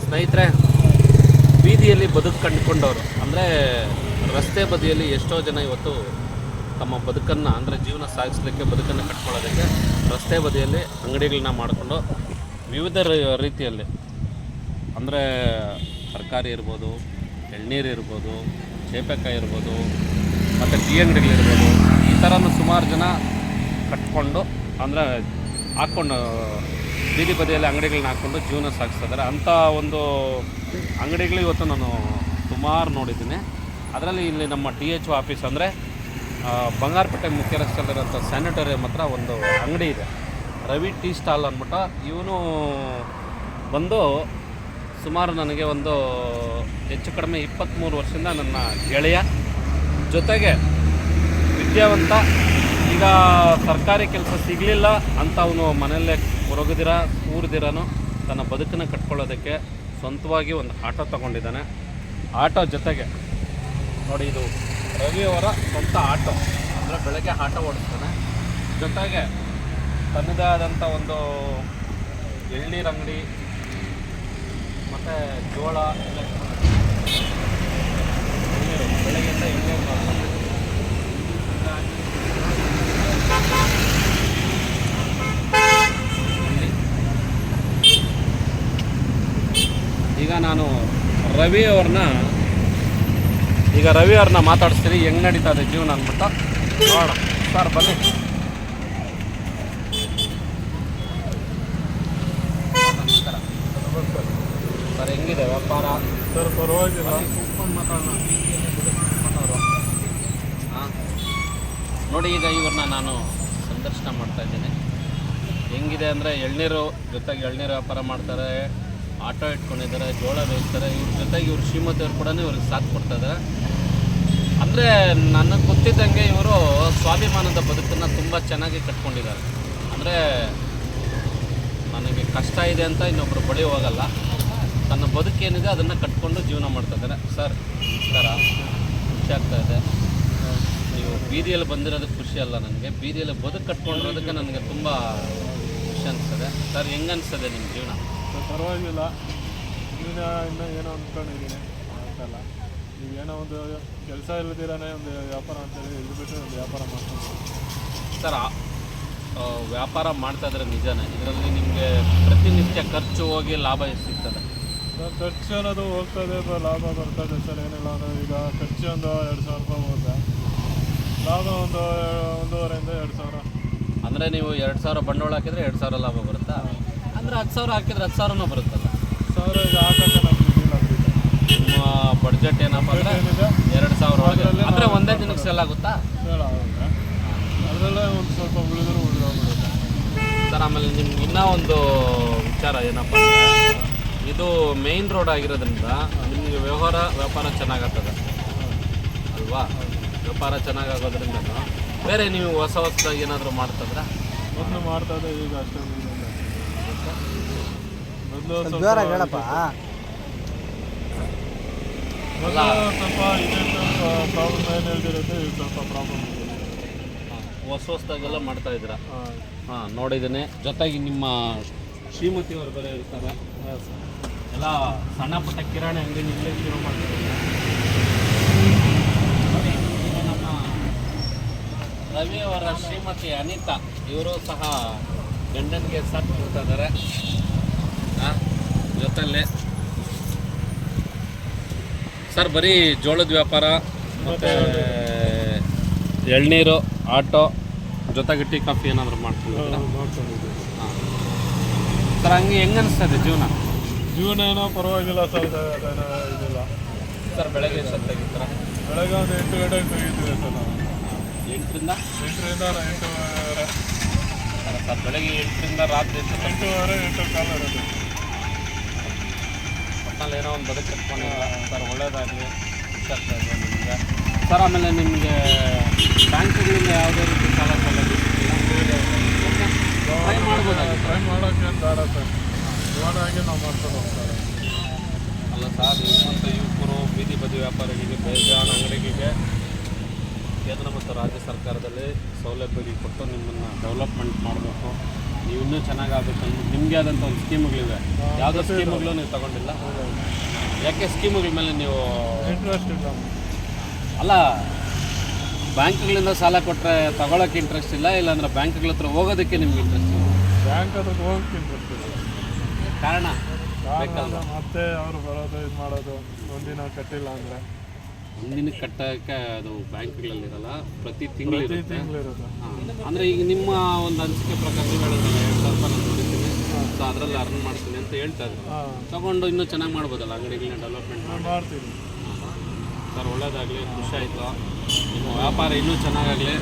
ಸ್ನೇಹಿತರೆ, ಬೀದಿಯಲ್ಲಿ ಬದುಕು ಕಂಡುಕೊಂಡವರು ಅಂದರೆ ರಸ್ತೆ ಬದಿಯಲ್ಲಿ ಎಷ್ಟೋ ಜನ ಇವತ್ತು ತಮ್ಮ ಬದುಕನ್ನು ಅಂದರೆ ಜೀವನ ಸಾಗಿಸಲಿಕ್ಕೆ ಬದುಕನ್ನು ಕಟ್ಕೊಳ್ಳೋದಕ್ಕೆ ರಸ್ತೆ ಬದಿಯಲ್ಲಿ ಅಂಗಡಿಗಳನ್ನ ಮಾಡಿಕೊಂಡು ವಿವಿಧ ರೀತಿಯಲ್ಲಿ ಅಂದರೆ ತರಕಾರಿ ಇರ್ಬೋದು, ಎಳ್ನೀರು ಇರ್ಬೋದು, ಚೇಪೆಕಾಯಿ ಇರ್ಬೋದು, ಮತ್ತು ಟೀ ಅಂಗಡಿಗಳಿರ್ಬೋದು, ಈ ಥರನೂ ಸುಮಾರು ಜನ ಕಟ್ಕೊಂಡು ಅಂದರೆ ಹಾಕ್ಕೊಂಡು ಬೀದಿ ಬದಿಯಲ್ಲಿ ಅಂಗಡಿಗಳನ್ನ ಹಾಕ್ಕೊಂಡು ಜೀವನ ಸಾಗಿಸ್ತಿದ್ದಾರೆ. ಅಂಥ ಒಂದು ಅಂಗಡಿಗಳು ಇವತ್ತು ನಾನು ಸುಮಾರು ನೋಡಿದ್ದೀನಿ. ಅದರಲ್ಲಿ ಇಲ್ಲಿ ನಮ್ಮ DHO ಆಫೀಸ್ ಅಂದರೆ ಬಂಗಾರಪೇಟೆ ಮುಖ್ಯ ರಸ್ತೆಯಲ್ಲಿರೋಂಥ ಸ್ಯಾನಿಟೋರಿಯಂ ಹತ್ರ ಒಂದು ಅಂಗಡಿ ಇದೆ, ರವಿ ಟೀ ಸ್ಟಾಲ್ ಅಂದ್ಬಿಟ್ಟು. ಇವನು ಬಂದು ಸುಮಾರು ನನಗೆ ಒಂದು ಹೆಚ್ಚು ಕಡಿಮೆ 23 ವರ್ಷದಿಂದ ನನ್ನ ಗೆಳೆಯ, ಜೊತೆಗೆ ವಿದ್ಯಾವಂತ. ಈಗ ಸರ್ಕಾರಿ ಕೆಲಸ ಸಿಗಲಿಲ್ಲ ಅಂತ ಅವನು ಮನೆಯಲ್ಲೇ ಹೊರಗದಿರ ಊರ್ದಿರನು ತನ್ನ ಬದುಕನ್ನು ಕಟ್ಕೊಳ್ಳೋದಕ್ಕೆ ಸ್ವಂತವಾಗಿ ಒಂದು ಆಟೋ ತೊಗೊಂಡಿದ್ದಾನೆ. ಆಟೋ ಜೊತೆಗೆ ನೋಡಿ, ಇದು ರವಿಯವರ ಸ್ವಂತ ಆಟೋ, ಅಂದರೆ ಬೆಳಗ್ಗೆ ಆಟೋ ಓಡಿಸ್ತಾನೆ. ಜೊತೆಗೆ ತನ್ನದೇ ಆದಂಥ ಒಂದು ಎಳ್ನೀರು ಅಂಗಡಿ ಮತ್ತು ಜೋಳ ಎಲ್ಲ ಎಳ್ನೀರು, ಬೆಳಗ್ಗೆಯಿಂದ ಎಳ್ನೀರು ಮಾಡ್ತಾನೆ. ಈಗ ನಾನು ರವಿಯವ್ರನ್ನ ಮಾತಾಡಿಸ್ತೀನಿ, ಹೆಂಗೆ ನಡೀತಾ ಇದೆ ಜೀವನ ಅಂದ್ಬಿಟ್ಟು ನೋಡೋಣ. ಸರ್ ಬನ್ನಿ. ಸರ್ ಹೆಂಗಿದೆ ವ್ಯಾಪಾರ? ಸರ್ ಪರವಾಗಿಲ್ಲ. ಮಾತಾಡೋಣ. ಹಾಂ ನೋಡಿ, ಈಗ ಇವ್ರನ್ನ ನಾನು ಸಂದರ್ಶನ ಮಾಡ್ತಾಯಿದ್ದೀನಿ. ಹೆಂಗಿದೆ ಅಂದರೆ ಎಳ್ನೀರು ಜೊತೆಗೆ ಎಳ್ನೀರು ವ್ಯಾಪಾರ ಮಾಡ್ತಾರೆ, ಆಟೋ ಇಟ್ಕೊಂಡಿದ್ದಾರೆ, ಜೋಳ ಬೇಯಿಸ್ತಾರೆ. ಇವ್ರ ಜೊತೆಗೆ ಇವ್ರ ಶ್ರೀಮತಿಯವರು ಕೂಡ ಇವ್ರಿಗೆ ಸಾಥ್ ಕೊಡ್ತಾಯಿದ್ದಾರೆ. ಅಂದರೆ ನನಗೆ ಗೊತ್ತಿದ್ದಂಗೆ ಇವರು ಸ್ವಾಭಿಮಾನದ ಬದುಕನ್ನು ತುಂಬ ಚೆನ್ನಾಗಿ ಕಟ್ಕೊಂಡಿದ್ದಾರೆ. ಅಂದರೆ ನನಗೆ ಕಷ್ಟ ಇದೆ ಅಂತ ಇನ್ನೊಬ್ಬರು ಬಳಿ ಹೋಗಲ್ಲ, ತನ್ನ ಬದುಕೇನಿದೆ ಅದನ್ನು ಕಟ್ಕೊಂಡು ಜೀವನ ಮಾಡ್ತಾಯಿದ್ದಾರೆ. ಸರ್ ನಮಸ್ಕಾರ, ಖುಷಿ ಆಗ್ತಾಯಿದೆ. ನೀವು ಬೀದಿಯಲ್ಲಿ ಬಂದಿರೋದಕ್ಕೆ ಖುಷಿ ಅಲ್ಲ ನನಗೆ, ಬೀದಿಯಲ್ಲಿ ಬದುಕು ಕಟ್ಕೊಂಡಿರೋದಕ್ಕೆ ನನಗೆ ತುಂಬ ಖುಷಿ ಅನಿಸ್ತದೆ. ಸರ್ ಹೆಂಗೆ ಅನಿಸ್ತದೆ ನಿಮ್ಮ ಜೀವನ? ಪರವಾಗಿಲ್ಲ. ಇನ್ನೂ ಏನೋ ಅಂದ್ಕೊಂಡಿದ್ದೀನಿ ಅಂತಲ್ಲ. ನೀವೇನೋ ಒಂದು ಕೆಲಸ ಇಲ್ಲದಿರಾನೆ ಒಂದು ವ್ಯಾಪಾರ ಅಂತೇಳಿ ಇದು ಬಿಟ್ಟು ಒಂದು ವ್ಯಾಪಾರ ಮಾಡ್ಕೊಂಡು ಸರ್ ವ್ಯಾಪಾರ ಮಾಡ್ತಾಯಿದ್ರೆ ನಿಜನೇ, ಇದರಲ್ಲಿ ನಿಮಗೆ ಪ್ರತಿನಿತ್ಯ ಖರ್ಚು ಹೋಗಿ ಲಾಭ ಎಷ್ಟು ಸಿಗ್ತದೆ? ಸರ್ ಖರ್ಚು ಅನ್ನೋದು ಹೋಗ್ತದೆ, ಲಾಭ ಬರ್ತದೆ ಸರ್. ಏನಿಲ್ಲ ಅಂದರೆ ಈಗ ಖರ್ಚು ಒಂದು 2,000 ರೂಪಾಯಿ ಹೋಗುತ್ತೆ, ಲಾಭ ಒಂದು 1,500 2 ಸಾವಿರ. ಅಂದರೆ ನೀವು 2,000 ಬಂಡವಾಳ ಹಾಕಿದರೆ 2,000 ಲಾಭ ಬರುತ್ತಾ? ಅಂದರೆ 10,000 ಹಾಕಿದರೆ 10,000 ಬರುತ್ತಲ್ಲ. 1,000 ಈಗ ಹಾಕೋಕ್ಕೆ ನಮ್ಗೆ ಇದಿಲ್ಲ. ನಿಮ್ಮ ಬಡ್ಜೆಟ್ ಏನಪ್ಪ ಅಂದರೆ 2,000 ಒಳಗೆ, ಅಂದರೆ ಒಂದೇ ದಿನಕ್ಕೆ ಸೇಲ್ ಆಗುತ್ತಾ? ಸೇಲ್ ಆಗುತ್ತೆ, ಅದರಲ್ಲೇ ಒಂದು ಸ್ವಲ್ಪ ಉಳಿದೋಗ್ಬಿಡುತ್ತೆ ಸರ್. ಆಮೇಲೆ ನಿಮ್ಗೆ ಇನ್ನೂ ಒಂದು ವಿಚಾರ ಏನಪ್ಪ ಅಂದರೆ, ಇದು ಮೇಯ್ನ್ ರೋಡ್ ಆಗಿರೋದ್ರಿಂದ ನಿಮಗೆ ವ್ಯಾಪಾರ ಚೆನ್ನಾಗಾಗ್ತದೆ ಅಲ್ವಾ? ವ್ಯಾಪಾರ ಚೆನ್ನಾಗಾಗೋದ್ರಿಂದ ಬೇರೆ ನೀವು ಹೊಸದಾಗಿ ಏನಾದರೂ ಮಾಡ್ತಂದ್ರೆ? ಮೊದಲು ಮಾಡ್ತಾಯಿದ್ದೆ, ಈಗ ಅಷ್ಟೊಂದು ಮೊದಲು ಸ್ವಲ್ಪ ಪ್ರಾಬ್ಲಮ್ ಏನು ಹೇಳ್ತಿರುತ್ತೆ, ಈಗ ಸ್ವಲ್ಪ ಪ್ರಾಬ್ಲಮ್ ಇದೆ. ಹೊಸದಾಗೆಲ್ಲ ಮಾಡ್ತಾಯಿದ್ದೀರಾ? ಹಾಂ ನೋಡಿದ್ದೀನಿ. ಜೊತೆಗೆ ನಿಮ್ಮ ಶ್ರೀಮತಿಯವರು ಬೇರೆ ಇರ್ತಾರೆ, ಎಲ್ಲ ಸಣ್ಣ ಪುಟ್ಟ ಕಿರಾಣಿ ಅಂಗಡಿ ಇಲ್ಲೇ ಶುರು ಮಾಡ್ತಿದ್ದಾರೆ. ನಮ್ಮ ರವಿಯವರ ಶ್ರೀಮತಿ ಅನಿತಾ, ಇವರು ಸಹ ಗಂಡನಿಗೆ ಸಾಥ್ ಕೊಡ್ತಾ ಇದ್ದಾರೆ. ಜೊತೆಯಲ್ಲೇ ಸರ್ ಬರೀ ಜೋಳದ ವ್ಯಾಪಾರ ಮತ್ತು ಎಳ್ನೀರು, ಆಟೋ ಜೊತೆಗೆ ಟೀ ಕಾಫಿ ಏನಾದರೂ ಮಾಡ್ಕೊಂಡಿದ್ದೀರಾ? ಹಾಂ ಸರ್, ಹಂಗೆ ಹೆಂಗೆ ಅನಿಸ್ತದೆ ಜೀವನ? ಜೀವನ ಏನೋ ಪರವಾಗಿಲ್ಲ ಸರ್, ಅದೇನೋ ಇದಿಲ್ಲ ಸರ್. ಬೆಳಗ್ಗೆ ಎಷ್ಟು ತೆಗಿತೀರ? ಬೆಳಗ್ಗೆ ಒಂದು 8 ಗಂಟೆಗೆ ತೆಗಿತೀವಿ ಸರ್ ನಾವು. 8ರಿಂದ 8:30 ಸರ್. ಬೆಳಗ್ಗೆ 8ರಿಂದ ರಾತ್ರಿ 8:30 8:15 ಇರೋದು. ಒಟ್ಟಿನಲ್ಲಿ ಏನೋ ಒಂದು ಬದುಕು ಕಟ್ಕೊಂಡಿಲ್ಲ ಸರ್. ಒಳ್ಳೇದಾಗಲಿ, ಖುಷಿ ಆಗ್ತಾ ಇದೆ ನಿಮಗೆ ಸರ್. ಆಮೇಲೆ ನಿಮಗೆ ಬ್ಯಾಂಕ್ಗಳಿಂದ ಯಾವುದೇ ರೀತಿ ಸಾಲ ಸೌಲಭ್ಯ ಟ್ರೈ ಮಾಡ್ಬೋದಾಗಿತ್ತು? ಟ್ರೈ ಮಾಡೋಕ್ಕೆ ಏನು ಬೇಡ ಸರ್, ಇವಾಗೆ ನಾವು ಮಾಡ್ಕೊಂಡು ಹೋಗ್ತಾರೆ. ಅಲ್ಲ ಸರ್, ನಿಮ್ಮಂಥ ಯುವಕರು ಬೀದಿ ಬದಿ ವ್ಯಾಪಾರಿಗಳಿಗೆ, ಬೇಜಾನ್ ಅಂಗಡಿಗಳಿಗೆ ಕೇಂದ್ರ ಮತ್ತು ರಾಜ್ಯ ಸರ್ಕಾರದಲ್ಲಿ ಸೌಲಭ್ಯಗಳು ಕೊಟ್ಟು ನಿಮ್ಮನ್ನು ಡೆವಲಪ್ಮೆಂಟ್ ಮಾಡಬೇಕು. ನೀವು ಇನ್ನೂ ಚೆನ್ನಾಗಿ ಆಗ್ಬೇಕು ನಿಮಗೆ ಆದಂಥ ಒಂದು ಸ್ಕೀಮ್ಗಳಿವೆ. ಯಾವುದೋ ಸ್ಕೀಮ್ಗಳು ನೀವು ತಗೊಂಡಿಲ್ಲ? ಯಾಕೆ ಸ್ಕೀಮ್ಗಳ ಮೇಲೆ ನೀವು ಇಂಟ್ರೆಸ್ಟ್ ಇಲ್ಲ. ಅಲ್ಲ, ಬ್ಯಾಂಕ್ಗಳಿಂದ ಸಾಲ ಕೊಟ್ಟರೆ ತಗೊಳಕ್ಕೆ ಇಂಟ್ರೆಸ್ಟ್ ಇಲ್ಲ, ಇಲ್ಲಾಂದ್ರೆ ಬ್ಯಾಂಕ್ಗಳ ಹತ್ರ ಹೋಗೋದಕ್ಕೆ ನಿಮ್ಗೆ ಇಂಟ್ರೆಸ್ಟ್ ಇಲ್ಲ? ಬ್ಯಾಂಕ್ ಹತ್ರಕ್ಕೆ ಹೋಗಕ್ಕೆ ಇಂಟ್ರೆಸ್ಟ್ ಇಲ್ಲ. ಕಾರಣ ಮತ್ತೆ ಅವರು ಬರೋದು ಇದು ಮಾಡೋದು, ಒಂದಿನ ಕಟ್ಟಿಲ್ಲ ಅಂದರೆ ಒಂದಿನಕ್ಕೆ ಕಟ್ಟೋಕ್ಕೆ ಅದು ಬ್ಯಾಂಕ್ಗಳಲ್ಲಿರಲ್ಲ, ಪ್ರತಿ ತಿಂಗಳು ತಿಂಗಳಿರುತ್ತೆ. ಅಂದರೆ ಈಗ ನಿಮ್ಮ ಒಂದು ಅನಿಸಿಕೆ ಪ್ರಕಾರ ನೀವು ಹೇಳಿದ್ರಲ್ಲ 2,000 ರೂಪಾಯಿ ನಾನು ನೋಡಿದ್ದೀನಿ, ಸೊ ಅದರಲ್ಲಿ ಅರ್ನ್ ಮಾಡ್ತೀನಿ ಅಂತ ಹೇಳ್ತಾ ಇದ್ರು. ತಗೊಂಡು ಇನ್ನೂ ಚೆನ್ನಾಗಿ ಮಾಡ್ಬೋದಲ್ಲ ಅಂಗಡಿಗಳನ್ನ ಡೆವಲಪ್ಮೆಂಟ್ ಮಾಡ್ತೀನಿ. ಸರ್ ಒಳ್ಳೇದಾಗಲಿ, ಖುಷಿ ಆಯಿತು. ನಿಮ್ಮ ವ್ಯಾಪಾರ ಇನ್ನೂ ಚೆನ್ನಾಗಾಗಲಿ.